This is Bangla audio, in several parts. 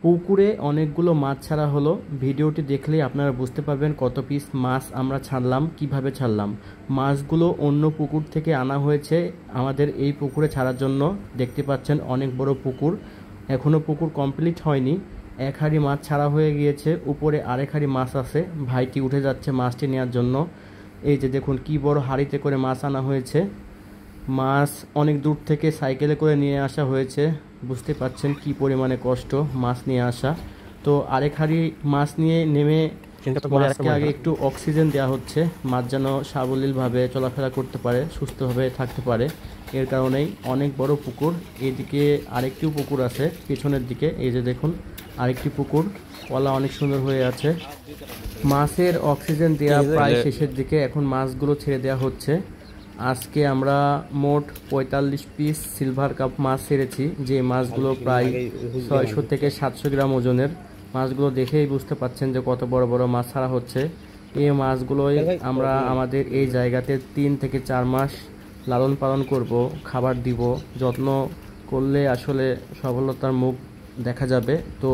পুকুরে অনেকগুলো মাছ ছাড়া হলো। ভিডিওটি দেখলেই আপনারা বুঝতে পারবেন কত পিস মাছ আমরা ছাড়লাম, কিভাবে ছাড়লাম। মাছগুলো অন্য পুকুর থেকে আনা হয়েছে আমাদের এই পুকুরে ছাড়ার জন্য। দেখতে পাচ্ছেন অনেক বড় পুকুর, এখনও পুকুর কমপ্লিট হয়নি। এক হাঁড়ি মাছ ছাড়া হয়ে গিয়েছে, উপরে আরেক হাঁড়ি মাছ আছে। ভাইটি উঠে যাচ্ছে মাছটি নেওয়ার জন্য। এই যে দেখুন কি বড় হাঁড়িতে করে মাছ আনা হয়েছে। মাছ অনেক দূর থেকে সাইকেলে করে নিয়ে আসা হয়েছে। বুঝতে পাচ্ছেন কি পরিমাণে কষ্ট মাছ নিয়ে আসা। তো আরেক হাঁড়ি মাছ নিয়ে নেমে মাছকে আগে একটু অক্সিজেন দেওয়া হচ্ছে, মাছ যেন সাবলীলভাবে চলাফেরা করতে পারে, সুস্থভাবে থাকতে পারে। এর কারণেই অনেক বড় পুকুর। এদিকে আরেকটিও পুকুর আছে পিছনের দিকে, এই যে দেখুন আরেকটি পুকুর, কলা অনেক সুন্দর হয়ে আছে। মাছের অক্সিজেন দেওয়া প্রায় শেষের দিকে, এখন মাছগুলো ছেড়ে দেওয়া হচ্ছে। আজকে আমরা মোট 45 পিস সিলভার কাপ মাছ ছেড়েছি, যে মাছগুলো প্রায় 600 থেকে 700 গ্রাম ওজনের। মাছগুলো দেখেই বুঝতে পাচ্ছেন যে কত বড় বড় মাছ ছাড়া হচ্ছে। এই মাছগুলোই আমরা আমাদের এই জায়গাতে 3 থেকে 4 মাস লালন পালন করব, খাবার দিব। যত্ন করলে আসলে সফলতার মুখ দেখা যাবে। তো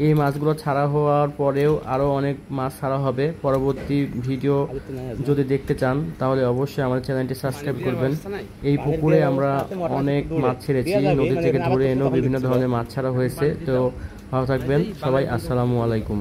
এই মাছগুলো ছাড়া হওয়ার পরেও আরও অনেক মাছ ছাড়া হবে। পরবর্তী ভিডিও যদি দেখতে চান তাহলে অবশ্যই আমাদের চ্যানেলটি সাবস্ক্রাইব করবেন। এই পুকুরে আমরা অনেক মাছ ছেড়েছি, নদী থেকে ধরে এনেও বিভিন্ন ধরনের মাছ ছাড়া হয়েছে। তো ভালো থাকবেন সবাই, আসসালামু আলাইকুম।